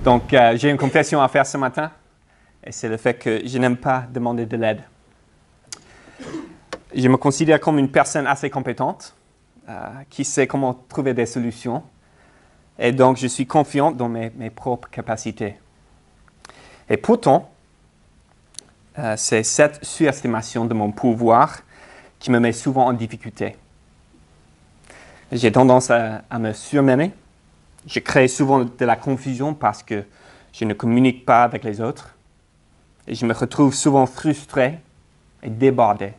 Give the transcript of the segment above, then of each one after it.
Donc, j'ai une confession à faire ce matin, et c'est le fait que je n'aime pas demander de l'aide. Je me considère comme une personne assez compétente, qui sait comment trouver des solutions, et donc je suis confiant dans mes propres capacités. Et pourtant, c'est cette surestimation de mon pouvoir qui me met souvent en difficulté. J'ai tendance à me surmener. Je crée souvent de la confusion parce que je ne communique pas avec les autres. Et je me retrouve souvent frustré et débordé.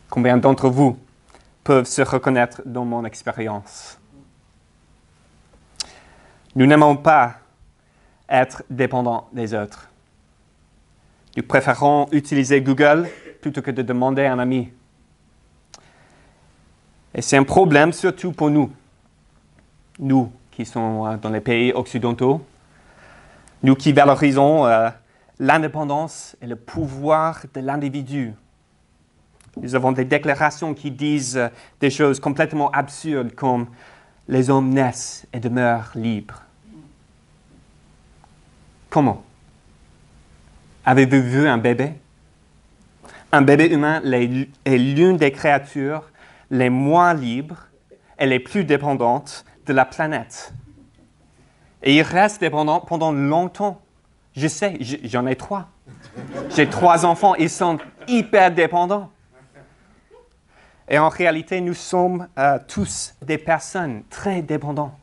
Combien d'entre vous peuvent se reconnaître dans mon expérience? Nous n'aimons pas être dépendants des autres. Nous préférons utiliser Google plutôt que de demander à un ami. Et c'est un problème surtout pour nous. Nous qui sommes dans les pays occidentaux, nous qui valorisons l'indépendance et le pouvoir de l'individu. Nous avons des déclarations qui disent des choses complètement absurdes comme « les hommes naissent et demeurent libres ». Comment? Avez-vous vu un bébé? Un bébé humain est l'une des créatures les moins libres et les plus dépendantes de la planète. Et il reste dépendant pendant longtemps. Je sais, j'en ai 3. J'ai 3 enfants, ils sont hyper dépendants. Et en réalité, nous sommes tous des personnes très dépendantes.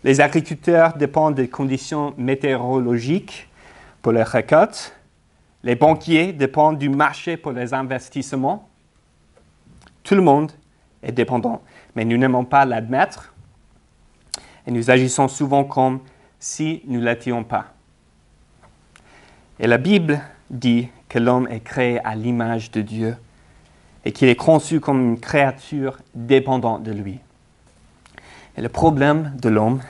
Les agriculteurs dépendent des conditions météorologiques pour les récoltes. Les banquiers dépendent du marché pour les investissements. Tout le monde est dépendant, mais nous n'aimons pas l'admettre. Et nous agissons souvent comme si nous ne l'étions pas. Et la Bible dit que l'homme est créé à l'image de Dieu et qu'il est conçu comme une créature dépendante de lui. Et le problème de l'homme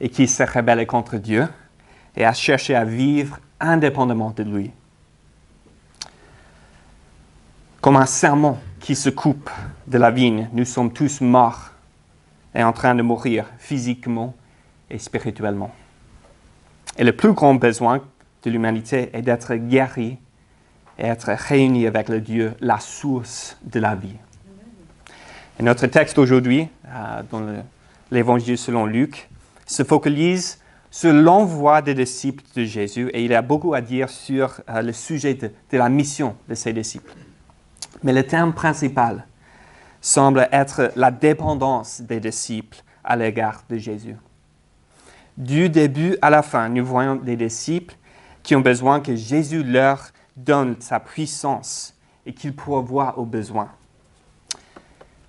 est qu'il s'est rebellé contre Dieu et a cherché à vivre indépendamment de lui. Comme un serment qui se coupe de la vigne, nous sommes tous morts et en train de mourir physiquement et spirituellement. Et le plus grand besoin de l'humanité est d'être guéri et être réuni avec le Dieu, la source de la vie. Et notre texte aujourd'hui, dans l'Évangile selon Luc, se focalise sur l'envoi des disciples de Jésus et il a beaucoup à dire sur le sujet de la mission de ses disciples. Mais le thème principal semble être la dépendance des disciples à l'égard de Jésus. Du début à la fin, nous voyons des disciples qui ont besoin que Jésus leur donne sa puissance et qu'il pourvoie aux besoins.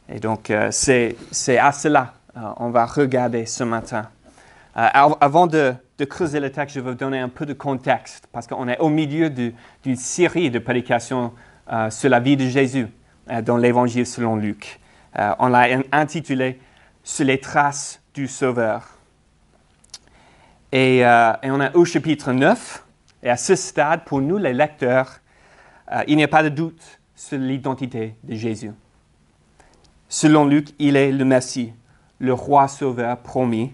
Et donc, c'est à cela on va regarder ce matin. Avant de creuser le texte, je vais vous donner un peu de contexte parce qu'on est au milieu d'une série de prédications sur la vie de Jésus dans l'Évangile selon Luc. On l'a intitulé « Sur les traces du Sauveur ». Et on est au chapitre 9. Et à ce stade, pour nous les lecteurs, il n'y a pas de doute sur l'identité de Jésus. Selon Luc, il est le Messie, le roi sauveur promis,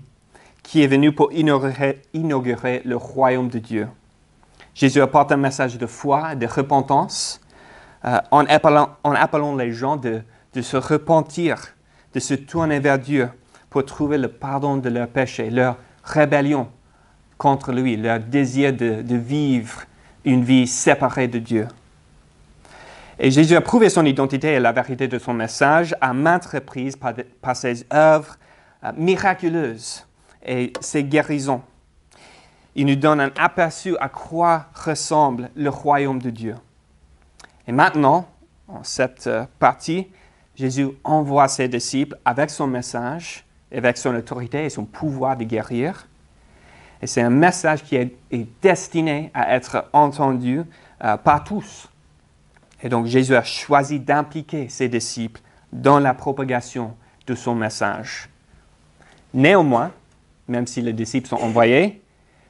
qui est venu pour inaugurer le royaume de Dieu. Jésus apporte un message de foi et de repentance en appelant les gens de se repentir, de se tourner vers Dieu pour trouver le pardon de leurs péchés, leur rébellion contre lui, leur désir de vivre une vie séparée de Dieu. Et Jésus a prouvé son identité et la vérité de son message à maintes reprises par ses œuvres miraculeuses et ses guérisons. Il nous donne un aperçu à quoi ressemble le royaume de Dieu. Et maintenant, en cette partie, Jésus envoie ses disciples avec son message, avec son autorité et son pouvoir de guérir. Et c'est un message qui est destiné à être entendu par tous. Et donc Jésus a choisi d'impliquer ses disciples dans la propagation de son message. Néanmoins, même si les disciples sont envoyés,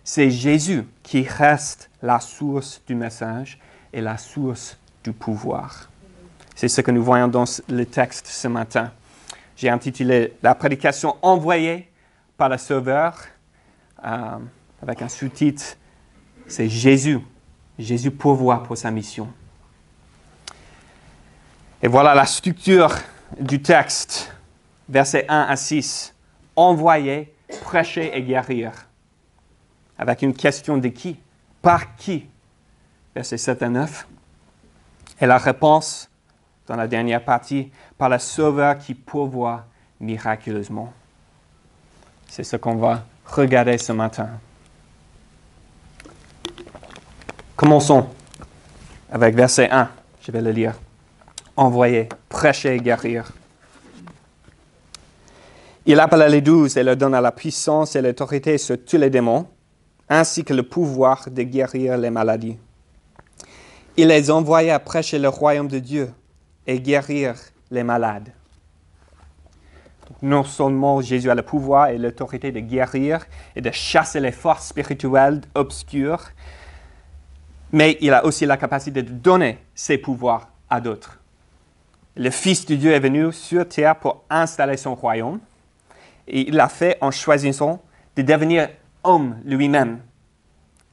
c'est Jésus qui reste la source du message et la source du pouvoir. C'est ce que nous voyons dans le texte ce matin. J'ai intitulé « La prédication envoyée par le Sauveur, avec un sous-titre, c'est Jésus. Jésus pourvoit pour sa mission. Et voilà la structure du texte, versets 1 à 6. Envoyer, prêcher et guérir. Avec une question de qui? Par qui? Versets 7 à 9. Et la réponse, dans la dernière partie, par le Sauveur qui pourvoit miraculeusement. C'est ce qu'on va regarder ce matin. Commençons avec verset 1. Je vais le lire. Envoyer, prêcher et guérir. Il appela les 12 et leur donna la puissance et l'autorité sur tous les démons, ainsi que le pouvoir de guérir les maladies. Il les envoya prêcher le royaume de Dieu et guérir les malades. Donc, non seulement Jésus a le pouvoir et l'autorité de guérir et de chasser les forces spirituelles obscures, mais il a aussi la capacité de donner ses pouvoirs à d'autres. Le Fils de Dieu est venu sur terre pour installer son royaume, et il l'a fait en choisissant de devenir homme lui-même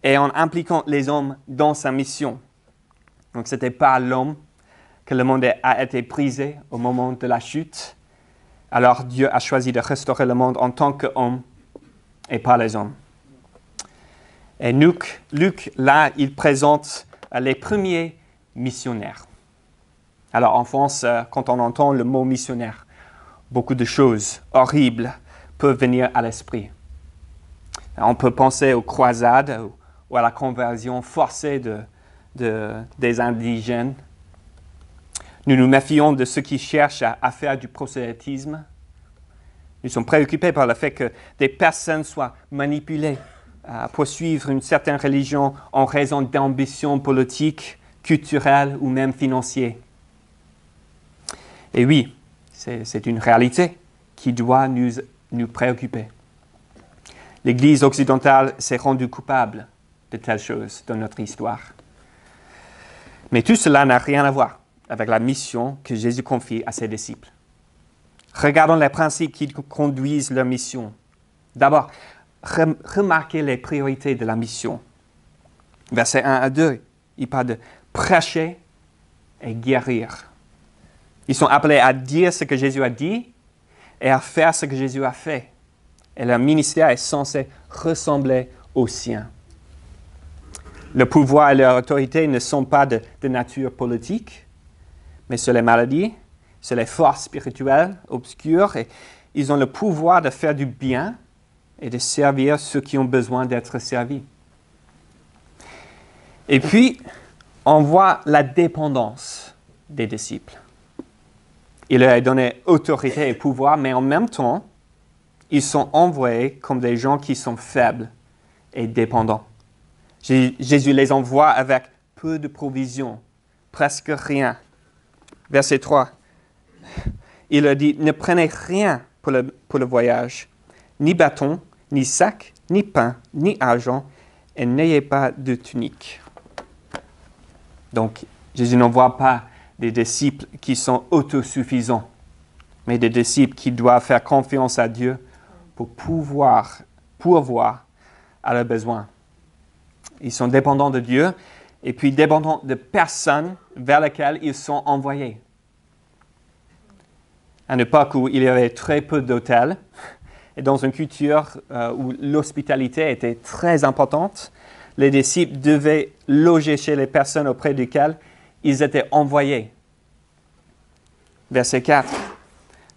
et en impliquant les hommes dans sa mission. Donc, ce n'était pas l'homme que le monde a été brisé au moment de la chute. Alors, Dieu a choisi de restaurer le monde en tant qu'homme et pas les hommes. Et Luc, là, il présente les premiers missionnaires. Alors, en France, quand on entend le mot missionnaire, beaucoup de choses horribles peuvent venir à l'esprit. On peut penser aux croisades ou à la conversion forcée des indigènes. Nous nous méfions de ceux qui cherchent à faire du prosélytisme. Nous sommes préoccupés par le fait que des personnes soient manipulées à poursuivre une certaine religion en raison d'ambitions politiques, culturelles ou même financières. Et oui, c'est une réalité qui doit nous préoccuper. L'Église occidentale s'est rendue coupable de telles choses dans notre histoire. Mais tout cela n'a rien à voir avec la mission que Jésus confie à ses disciples. Regardons les principes qui conduisent leur mission. D'abord, remarquez les priorités de la mission. Versets 1 à 2, il parle de prêcher et guérir. Ils sont appelés à dire ce que Jésus a dit et à faire ce que Jésus a fait. Et leur ministère est censé ressembler au sien. Le pouvoir et leur autorité ne sont pas de nature politique, mais sur les maladies, sur les forces spirituelles obscures. Et ils ont le pouvoir de faire du bien et de servir ceux qui ont besoin d'être servis. Et puis, on voit la dépendance des disciples. Il leur est donné autorité et pouvoir, mais en même temps, ils sont envoyés comme des gens qui sont faibles et dépendants. Jésus les envoie avec peu de provisions, presque rien. Verset 3, il leur dit, ne prenez rien pour le voyage, ni bâton, ni sac, ni pain, ni argent, et n'ayez pas de tunique. Donc, Jésus n'envoie pas des disciples qui sont autosuffisants, mais des disciples qui doivent faire confiance à Dieu pour pourvoir à leurs besoins. Ils sont dépendants de Dieu et puis dépendants de personnes vers lesquelles ils sont envoyés. À une époque où il y avait très peu d'hôtels et dans une culture où l'hospitalité était très importante, les disciples devaient loger chez les personnes auprès desquelles ils étaient envoyés. Verset 4.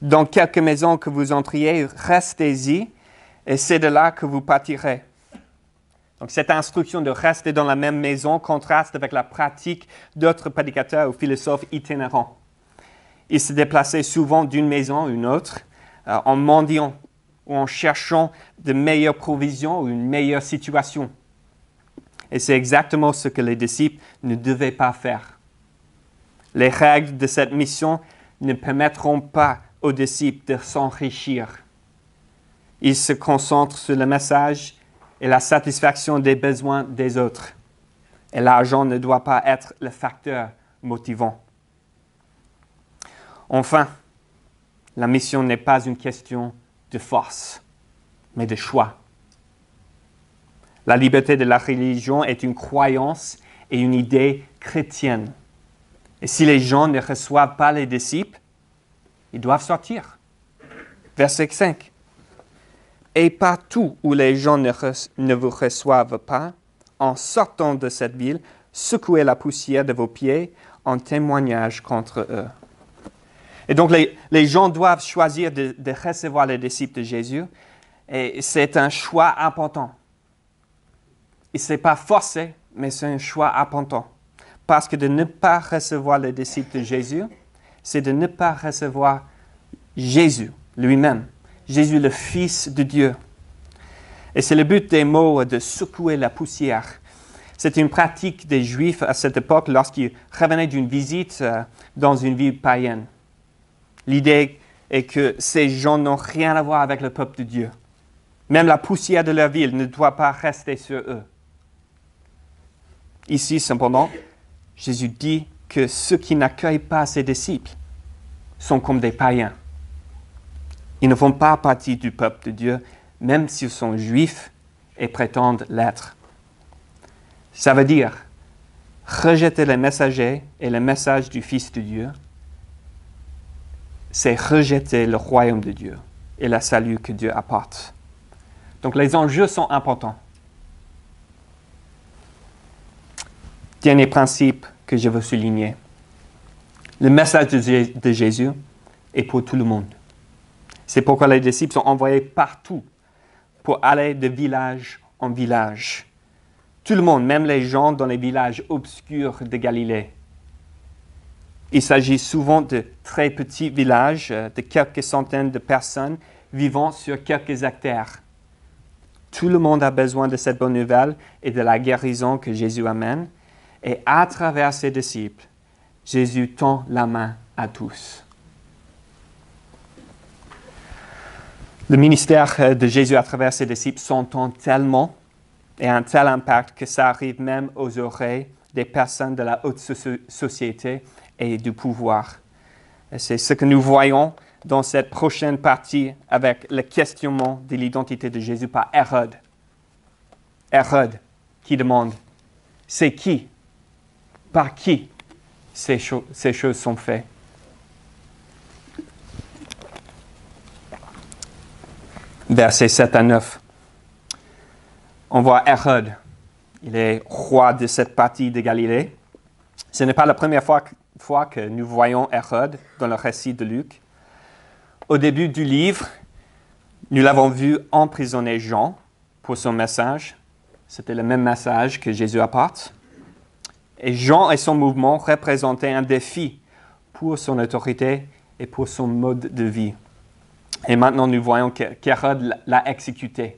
Dans quelque maison que vous entriez, restez-y, et c'est de là que vous partirez. Donc, cette instruction de rester dans la même maison contraste avec la pratique d'autres prédicateurs ou philosophes itinérants. Ils se déplaçaient souvent d'une maison à une autre, en mendiant ou en cherchant de meilleures provisions ou une meilleure situation. Et c'est exactement ce que les disciples ne devaient pas faire. Les règles de cette mission ne permettront pas aux disciples de s'enrichir. Ils se concentrent sur le message et la satisfaction des besoins des autres. Et l'argent ne doit pas être le facteur motivant. Enfin, la mission n'est pas une question de force. mais de choix. La liberté de la religion est une croyance et une idée chrétienne. Et si les gens ne reçoivent pas les disciples, ils doivent sortir. Verset 5. Et partout où les gens ne vous reçoivent pas, en sortant de cette ville, secouez la poussière de vos pieds en témoignage contre eux. Et donc, les gens doivent choisir de recevoir les disciples de Jésus. Et c'est un choix important. Et ce n'est pas forcé, mais c'est un choix important. Parce que de ne pas recevoir les disciples de Jésus, c'est de ne pas recevoir Jésus lui-même. Jésus, le Fils de Dieu. Et c'est le but des mots de secouer la poussière. C'était une pratique des Juifs à cette époque lorsqu'ils revenaient d'une visite dans une ville païenne. L'idée est que ces gens n'ont rien à voir avec le peuple de Dieu. Même la poussière de leur ville ne doit pas rester sur eux. Ici, cependant, Jésus dit que ceux qui n'accueillent pas ses disciples sont comme des païens. Ils ne font pas partie du peuple de Dieu, même s'ils sont juifs et prétendent l'être. Ça veut dire rejeter les messagers et le message du Fils de Dieu, c'est rejeter le royaume de Dieu et le salut que Dieu apporte. Donc les enjeux sont importants. Dernier principe que je veux souligner. Le message de Jésus est pour tout le monde. C'est pourquoi les disciples sont envoyés partout pour aller de village en village. Tout le monde, même les gens dans les villages obscurs de Galilée. Il s'agit souvent de très petits villages, de quelques centaines de personnes vivant sur quelques hectares. Tout le monde a besoin de cette bonne nouvelle et de la guérison que Jésus amène. Et à travers ses disciples, Jésus tend la main à tous. Le ministère de Jésus à travers ses disciples s'entend tellement et a un tel impact que ça arrive même aux oreilles des personnes de la haute société et du pouvoir. Et c'est ce que nous voyons dans cette prochaine partie avec le questionnement de l'identité de Jésus par Hérode. Hérode qui demande, c'est qui? Par qui ces choses sont faites? Versets 7 à 9. On voit Hérode. Il est roi de cette partie de Galilée. Ce n'est pas la première fois que nous voyons Hérode dans le récit de Luc. Au début du livre, nous l'avons vu emprisonner Jean pour son message. C'était le même message que Jésus apporte. Et Jean et son mouvement représentaient un défi pour son autorité et pour son mode de vie. Et maintenant, nous voyons qu'Hérode l'a exécuté.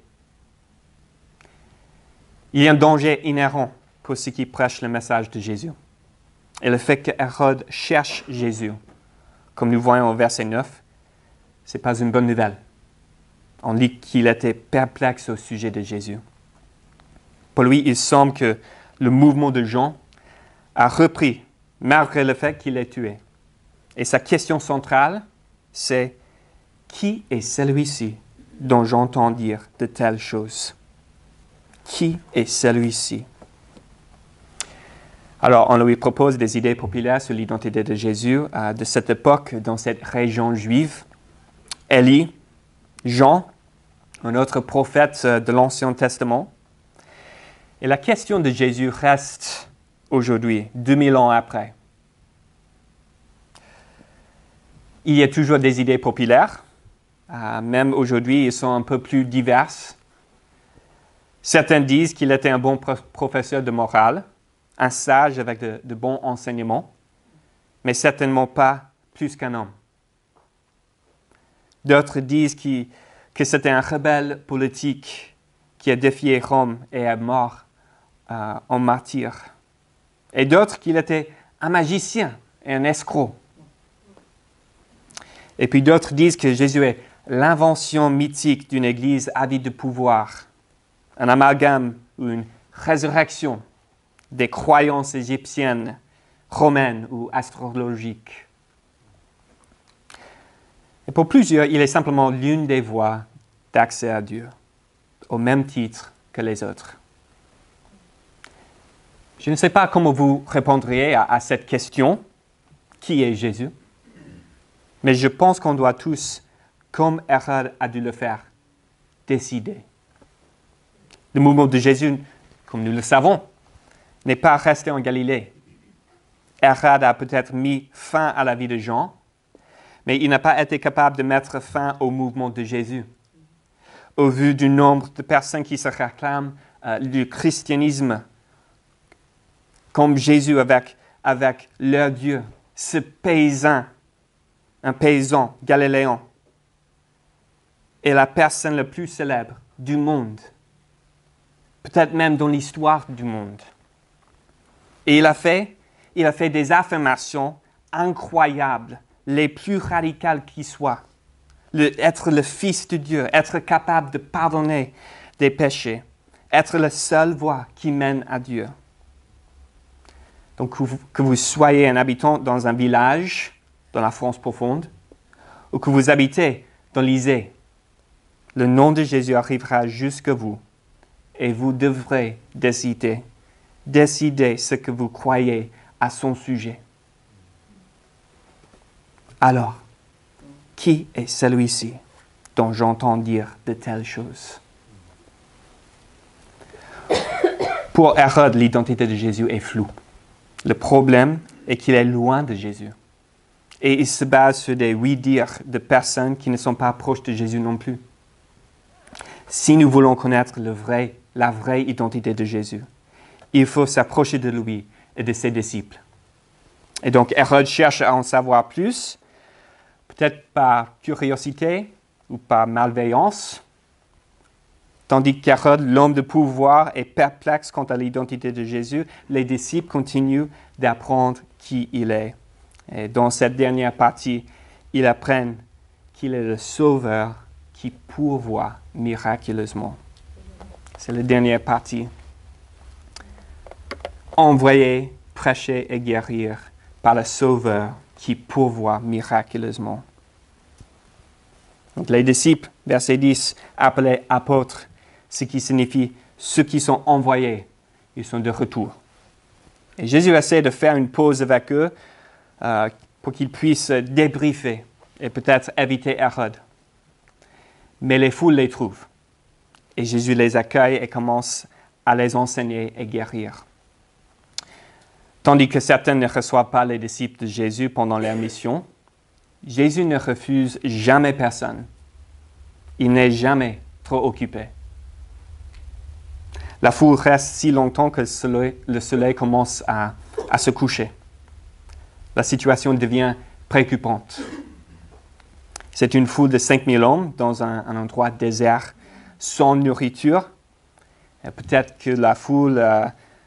Il y a un danger inhérent pour ceux qui prêchent le message de Jésus. Et le fait qu'Hérode cherche Jésus, comme nous voyons au verset 9, ce n'est pas une bonne nouvelle. On lit qu'il était perplexe au sujet de Jésus. Pour lui, il semble que le mouvement de Jean a repris, malgré le fait qu'il est tué. Et sa question centrale, c'est « Qui est celui-ci dont j'entends dire de telles choses? Qui est celui-ci » Alors, on lui propose des idées populaires sur l'identité de Jésus de cette époque dans cette région juive. Élie, Jean, un autre prophète de l'Ancien Testament. Et la question de Jésus reste aujourd'hui, 2000 ans après. Il y a toujours des idées populaires. Même aujourd'hui, ils sont un peu plus diverses. Certains disent qu'il était un bon professeur de morale, un sage avec de bons enseignements, mais certainement pas plus qu'un homme. D'autres disent que c'était un rebelle politique qui a défié Rome et est mort en martyr. Et d'autres qu'il était un magicien et un escroc. Et puis d'autres disent que Jésus est l'invention mythique d'une église avide de pouvoir, un amalgame ou une résurrection des croyances égyptiennes, romaines ou astrologiques. Et pour plusieurs, il est simplement l'une des voies d'accès à Dieu. au même titre que les autres. Je ne sais pas comment vous répondriez à cette question, qui est Jésus? Mais je pense qu'on doit tous, comme Hérode a dû le faire, décider. Le mouvement de Jésus, comme nous le savons, n'est pas resté en Galilée. Hérode a peut-être mis fin à la vie de Jean, mais il n'a pas été capable de mettre fin au mouvement de Jésus. Au vu du nombre de personnes qui se réclament du christianisme, comme Jésus avec leur Dieu, ce paysan, un paysan galiléen, est la personne la plus célèbre du monde, peut-être même dans l'histoire du monde. Et il a fait des affirmations incroyables, les plus radicales qui soient. Être le Fils de Dieu, être capable de pardonner des péchés, être la seule voie qui mène à Dieu. Donc, que vous soyez un habitant dans un village, dans la France profonde, ou que vous habitez dans l'Isée, le nom de Jésus arrivera jusqu'à vous et vous devrez décider ce que vous croyez à son sujet. Alors, qui est celui-ci dont j'entends dire de telles choses? Pour Hérode, l'identité de Jésus est floue. Le problème est qu'il est loin de Jésus. Et il se base sur des oui-dire de personnes qui ne sont pas proches de Jésus non plus. Si nous voulons connaître la vraie identité de Jésus, il faut s'approcher de lui et de ses disciples. Et donc Hérode cherche à en savoir plus, peut-être par curiosité ou par malveillance, tandis qu'Hérode, l'homme de pouvoir, est perplexe quant à l'identité de Jésus. Les disciples continuent d'apprendre qui il est. Et dans cette dernière partie, ils apprennent qu'il est le Sauveur qui pourvoit miraculeusement. C'est la dernière partie. Envoyé, prêcher et guérir par le Sauveur qui pourvoit miraculeusement. Donc les disciples, verset 10, appelés apôtres, ce qui signifie ceux qui sont envoyés, ils sont de retour. Et Jésus essaie de faire une pause avec eux pour qu'ils puissent débriefer et peut-être éviter Hérode. Mais les foules les trouvent. Et Jésus les accueille et commence à les enseigner et guérir. Tandis que certains ne reçoivent pas les disciples de Jésus pendant leur mission, Jésus ne refuse jamais personne. Il n'est jamais trop occupé. La foule reste si longtemps que le soleil commence à se coucher. La situation devient préoccupante. C'est une foule de 5000 hommes dans un endroit désert, sans nourriture. Et peut-être que la foule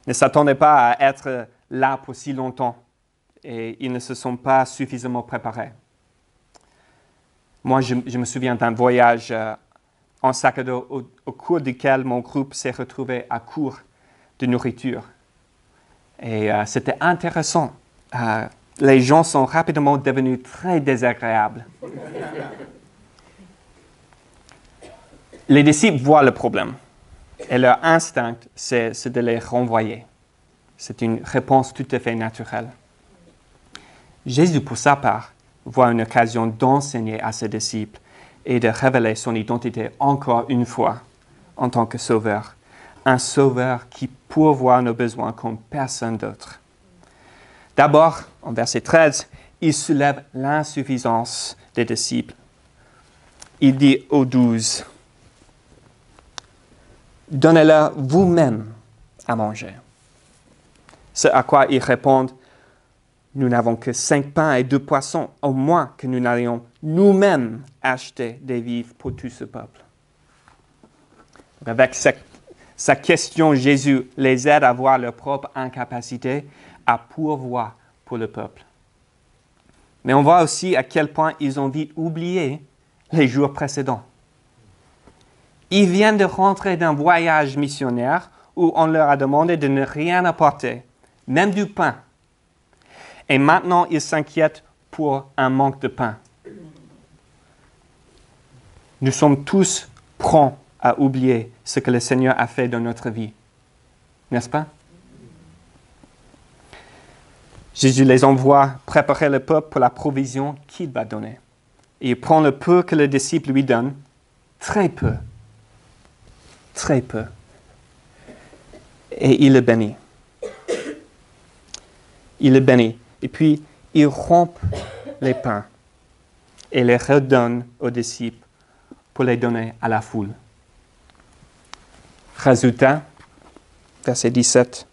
ne s'attendait pas à être là pour si longtemps et ils ne se sont pas suffisamment préparés. Moi, je me souviens d'un voyage en sac à dos au cours duquel mon groupe s'est retrouvé à court de nourriture. Et c'était intéressant. Les gens sont rapidement devenus très désagréables. Les disciples voient le problème et leur instinct, c'est de les renvoyer. C'est une réponse tout à fait naturelle. Jésus, pour sa part, voit une occasion d'enseigner à ses disciples et de révéler son identité encore une fois en tant que sauveur. Un sauveur qui pourvoit nos besoins comme personne d'autre. D'abord, en verset 13, il soulève l'insuffisance des disciples. Il dit aux 12, « Donnez-leur vous-même à manger. » Ce à quoi ils répondent, « Nous n'avons que 5 pains et 2 poissons, au moins que nous n'allions nous-mêmes acheter des vivres pour tout ce peuple. » Avec sa question, Jésus les aide à voir leur propre incapacité à pourvoir pour le peuple. Mais on voit aussi à quel point ils ont vite oublié les jours précédents. Ils viennent de rentrer d'un voyage missionnaire où on leur a demandé de ne rien apporter, même du pain. Et maintenant, ils s'inquiètent pour un manque de pain. Nous sommes tous prompts à oublier ce que le Seigneur a fait dans notre vie. N'est-ce pas? Jésus les envoie préparer le peuple pour la provision qu'il va donner. Et il prend le peu que le disciple lui donne, très peu, et il le bénit. Il le bénit. Et puis, il rompt les pains et les redonne aux disciples pour les donner à la foule. Résultat, verset 17,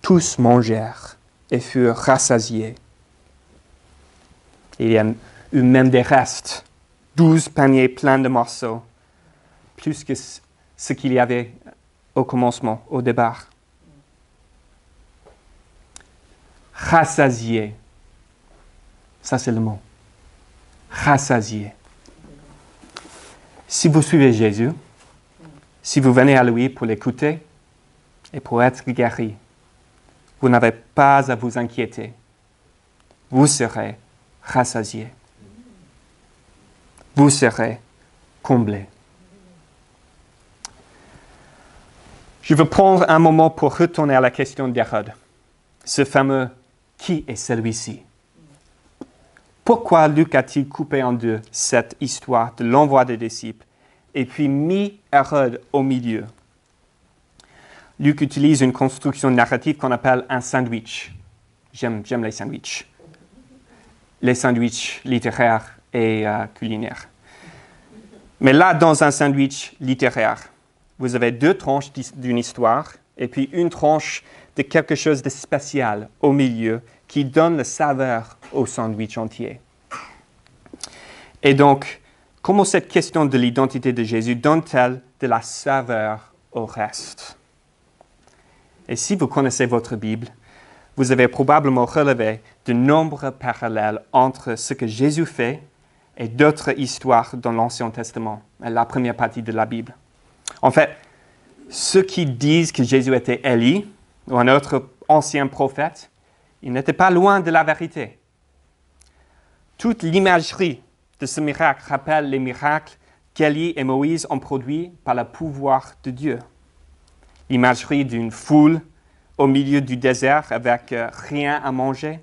tous mangèrent et furent rassasiés. Il y a eu même des restes, 12 paniers pleins de morceaux, plus que ce qu'il y avait au commencement, au départ. Rassasiés, ça c'est le mot. Rassasiés. Si vous suivez Jésus, si vous venez à lui pour l'écouter et pour être guéri, vous n'avez pas à vous inquiéter. Vous serez rassasiés. Vous serez comblés. Je veux prendre un moment pour retourner à la question d'Hérode. Ce fameux « qui est celui-ci » Pourquoi Luc a-t-il coupé en deux cette histoire de l'envoi des disciples et puis mis Hérode au milieu? Luc utilise une construction narrative qu'on appelle un sandwich. J'aime les sandwichs. Les sandwichs littéraires et culinaires. Mais là, dans un sandwich littéraire, vous avez deux tranches d'une histoire et puis une tranche de quelque chose de spécial au milieu qui donne la saveur au sandwich entier. Et donc, comment cette question de l'identité de Jésus donne-t-elle de la saveur au reste? Et si vous connaissez votre Bible, vous avez probablement relevé de nombreux parallèles entre ce que Jésus fait et d'autres histoires dans l'Ancien Testament, la première partie de la Bible. En fait, ceux qui disent que Jésus était Élie, ou un autre ancien prophète, ils n'étaient pas loin de la vérité. Toute l'imagerie de ce miracle rappelle les miracles qu'Élie et Moïse ont produits par le pouvoir de Dieu. L'imagerie d'une foule au milieu du désert avec rien à manger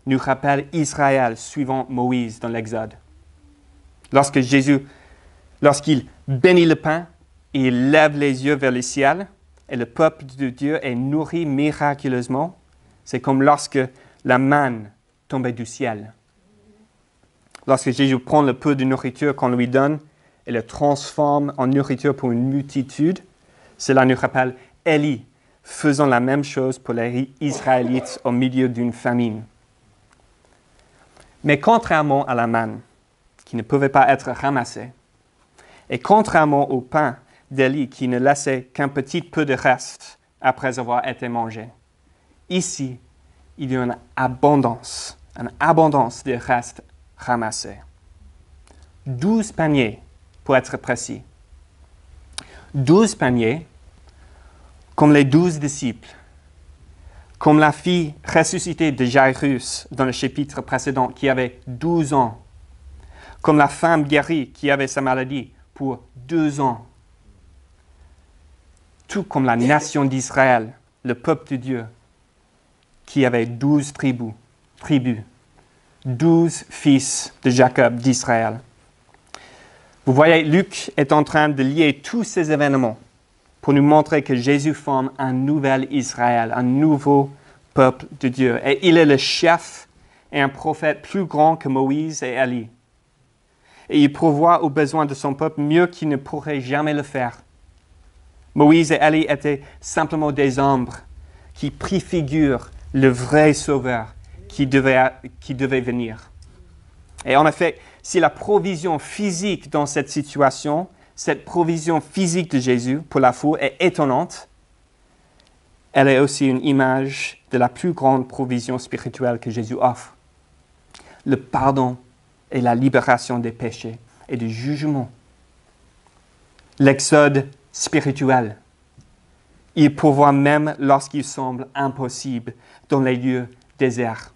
nous rappelle Israël suivant Moïse dans l'Exode. Lorsqu'il bénit le pain, il lève les yeux vers le ciel et le peuple de Dieu est nourri miraculeusement. C'est comme lorsque la manne tombait du ciel. Lorsque Jésus prend le peu de nourriture qu'on lui donne et le transforme en nourriture pour une multitude, cela nous rappelle Élie faisant la même chose pour les Israélites au milieu d'une famine. Mais contrairement à la manne, qui ne pouvait pas être ramassée, et contrairement au pain d'Élie qui ne laissait qu'un petit peu de reste après avoir été mangé, ici, il y a une abondance de restes ramassés. 12 paniers, pour être précis. 12 paniers, comme les 12 disciples, comme la fille ressuscitée de Jairus dans le chapitre précédent qui avait 12 ans, comme la femme guérie qui avait sa maladie pour 2 ans, tout comme la nation d'Israël, le peuple de Dieu, qui avait 12 tribus, 12 fils de Jacob d'Israël. Vous voyez, Luc est en train de lier tous ces événements pour nous montrer que Jésus forme un nouvel Israël, un nouveau peuple de Dieu. Et il est le chef et un prophète plus grand que Moïse et Élie. Et il pourvoit aux besoins de son peuple mieux qu'il ne pourrait jamais le faire. Moïse et Élie étaient simplement des ombres qui préfigurent le vrai Sauveur qui devait venir. Et en effet, si la provision physique dans cette situation, cette provision physique de Jésus pour la foule est étonnante, elle est aussi une image de la plus grande provision spirituelle que Jésus offre. Le pardon et la libération des péchés et du jugement. L'exode spirituel. Il pourvoit même lorsqu'il semble impossible dans les lieux déserts.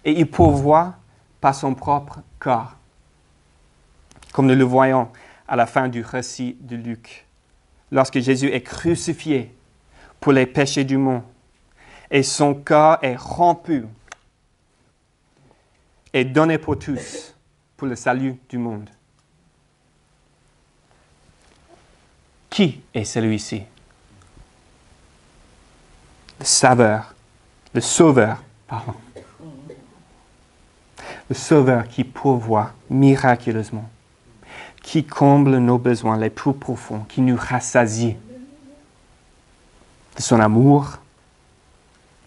Et il pourvoit par son propre corps. Comme nous le voyons à la fin du récit de Luc, lorsque Jésus est crucifié pour les péchés du monde et son corps est rompu et donné pour tous pour le salut du monde. Qui est celui-ci? Le Sauveur, pardon. Le Sauveur qui pourvoit miraculeusement, qui comble nos besoins les plus profonds, qui nous rassasie de son amour,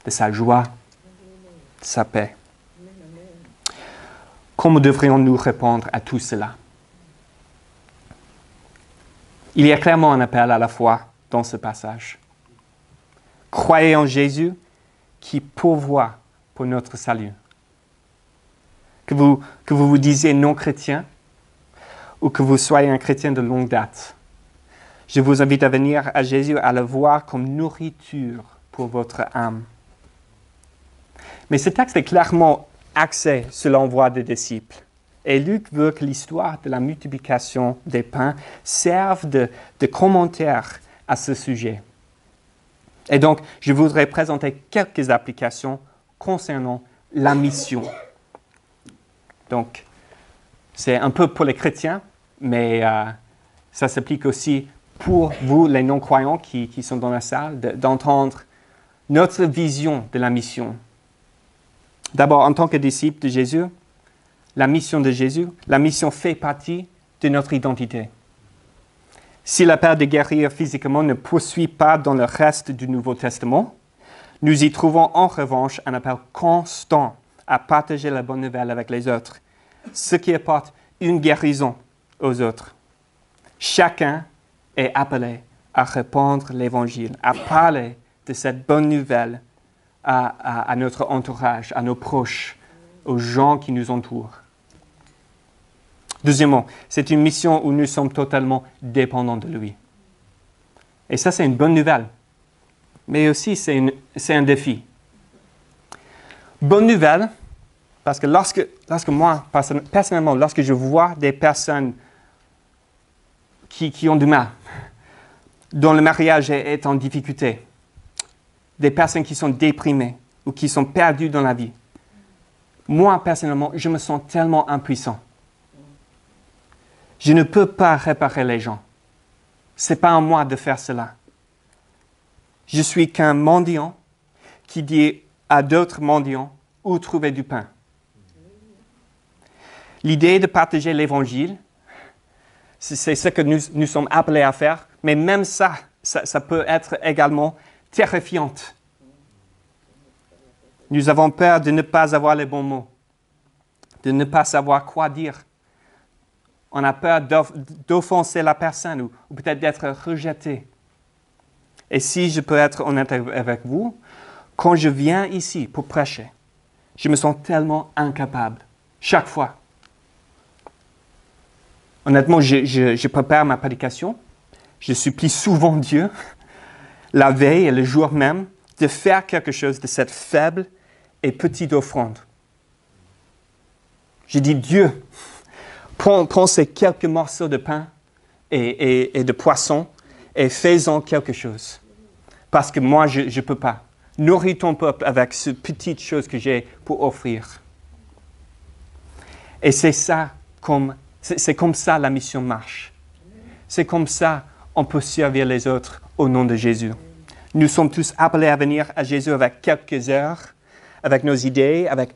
de sa joie, de sa paix. Comment devrions-nous répondre à tout cela? Il y a clairement un appel à la foi dans ce passage. Croyez en Jésus qui pourvoit pour notre salut. Que vous disiez non chrétien ou que vous soyez un chrétien de longue date. Je vous invite à venir à Jésus, à le voir comme nourriture pour votre âme. Mais ce texte est clairement axé sur l'envoi des disciples. Et Luc veut que l'histoire de la multiplication des pains serve de commentaire à ce sujet. Et donc, je voudrais présenter quelques applications concernant la mission. Donc, c'est un peu pour les chrétiens, mais ça s'applique aussi pour vous, les non-croyants qui sont dans la salle, d'entendre notre vision de la mission. D'abord, en tant que disciples de Jésus, la mission fait partie de notre identité. Si l'appel de guérir physiquement ne poursuit pas dans le reste du Nouveau Testament, nous y trouvons en revanche un appel constant à partager la bonne nouvelle avec les autres, ce qui apporte une guérison aux autres. Chacun est appelé à répandre l'Évangile, à parler de cette bonne nouvelle à notre entourage, à nos proches, aux gens qui nous entourent. Deuxièmement, c'est une mission où nous sommes totalement dépendants de lui. Et ça, c'est une bonne nouvelle. Mais aussi, c'est un défi. Bonne nouvelle, parce que lorsque moi, personnellement, lorsque je vois des personnes qui ont du mal, dont le mariage est en difficulté, des personnes qui sont déprimées ou qui sont perdues dans la vie, moi, personnellement, je me sens tellement impuissant. Je ne peux pas réparer les gens. Ce n'est pas à moi de faire cela. Je suis qu'un mendiant qui dit à d'autres mendiants où trouver du pain. L'idée de partager l'Évangile, c'est ce que nous sommes appelés à faire, mais même ça peut être également terrifiant. Nous avons peur de ne pas avoir les bons mots, de ne pas savoir quoi dire. On a peur d'offenser la personne ou peut-être d'être rejeté. Et si je peux être honnête avec vous, quand je viens ici pour prêcher, je me sens tellement incapable, chaque fois. Honnêtement, je prépare ma prédication, je supplie souvent Dieu, la veille et le jour même, de faire quelque chose de cette faible et petite offrande. Je dis, Dieu, prends ces quelques morceaux de pain et de poisson et fais-en quelque chose. Parce que moi, je ne peux pas. Nourris ton peuple avec ces petites choses que j'ai pour offrir. Et c'est comme ça la mission marche. C'est comme ça on peut servir les autres au nom de Jésus. Nous sommes tous appelés à venir à Jésus avec quelques heures, avec nos idées, avec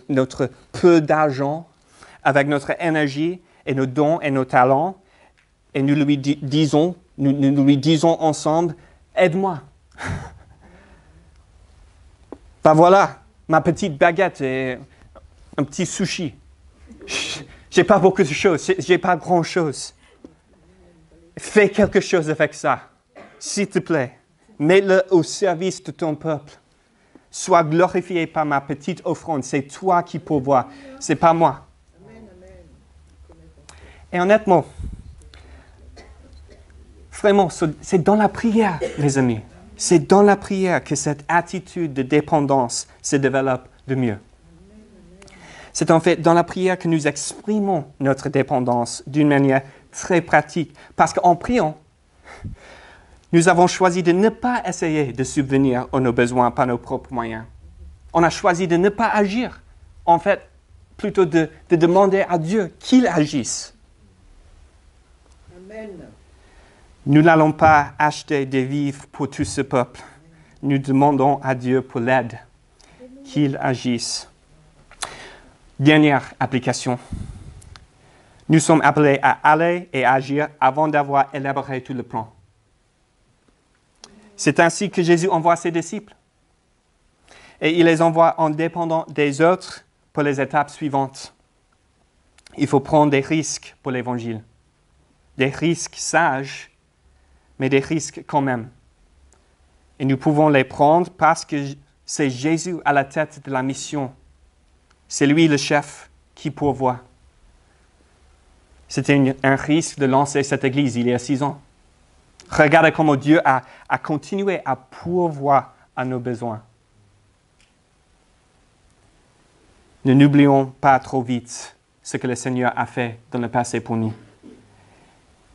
notre peu d'argent, avec notre énergie et nos dons et nos talents, et nous lui disons ensemble, aide-moi. Ben voilà, ma petite baguette et un petit sushi. J'ai pas beaucoup de choses, j'ai pas grand-chose. Fais quelque chose avec ça, s'il te plaît. Mets-le au service de ton peuple. Sois glorifié par ma petite offrande. C'est toi qui pourvois, c'est pas moi. Et honnêtement, vraiment, c'est dans la prière, les amis. C'est dans la prière que cette attitude de dépendance se développe de mieux. C'est en fait dans la prière que nous exprimons notre dépendance d'une manière très pratique. Parce qu'en priant, nous avons choisi de ne pas essayer de subvenir à nos besoins par nos propres moyens. On a choisi de ne pas agir. En fait, plutôt de demander à Dieu qu'il agisse. Amen. Nous n'allons pas acheter des vivres pour tout ce peuple. Nous demandons à Dieu pour l'aide, qu'il agisse. Dernière application. Nous sommes appelés à aller et agir avant d'avoir élaboré tout le plan. C'est ainsi que Jésus envoie ses disciples. Et il les envoie en dépendant des autres pour les étapes suivantes. Il faut prendre des risques pour l'Évangile. Des risques sages, mais des risques quand même. Et nous pouvons les prendre parce que c'est Jésus à la tête de la mission. C'est lui le chef qui pourvoit. C'était un risque de lancer cette église il y a 6 ans. Regardez comment Dieu a continué à pourvoir à nos besoins. Ne n'oublions pas trop vite ce que le Seigneur a fait dans le passé pour nous.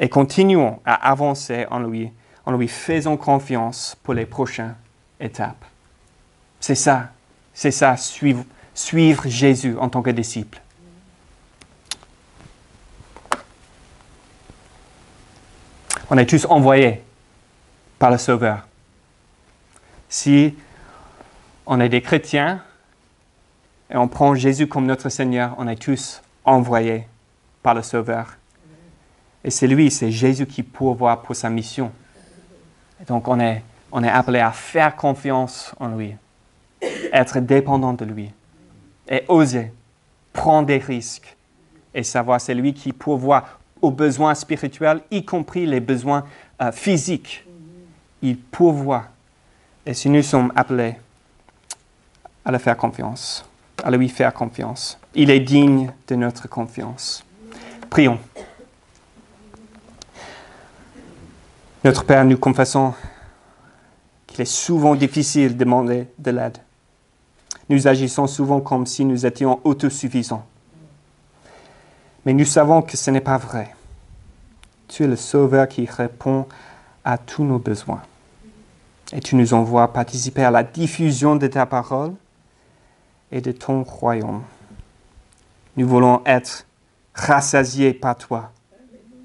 Et continuons à avancer en lui faisant confiance pour les prochaines étapes. C'est ça, suivre Jésus en tant que disciple. On est tous envoyés par le Sauveur. Si on est des chrétiens et on prend Jésus comme notre Seigneur, on est tous envoyés par le Sauveur. Et c'est Jésus qui pourvoit pour sa mission. Et donc on est appelé à faire confiance en lui, être dépendant de lui et oser prendre des risques et savoir c'est lui qui pourvoit aux besoins spirituels, y compris les besoins physiques. Il pourvoit. Et si nous sommes appelés à lui faire confiance, il est digne de notre confiance. Prions. Notre Père, nous confessons qu'il est souvent difficile de demander de l'aide. Nous agissons souvent comme si nous étions autosuffisants. Mais nous savons que ce n'est pas vrai. Tu es le Sauveur qui répond à tous nos besoins. Et tu nous envoies participer à la diffusion de ta parole et de ton royaume. Nous voulons être rassasiés par toi.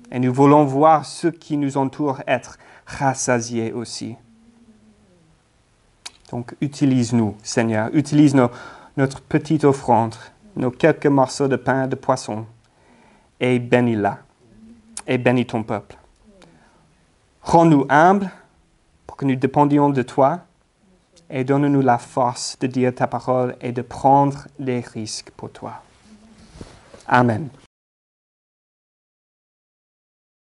Et nous voulons voir ceux qui nous entourent être rassasiés aussi. Donc, utilise-nous, Seigneur. Utilise notre petite offrande, nos quelques morceaux de pain et de poisson, et bénis-la. Et bénis ton peuple. Rends-nous humbles pour que nous dépendions de toi et donne-nous la force de dire ta parole et de prendre des risques pour toi. Amen.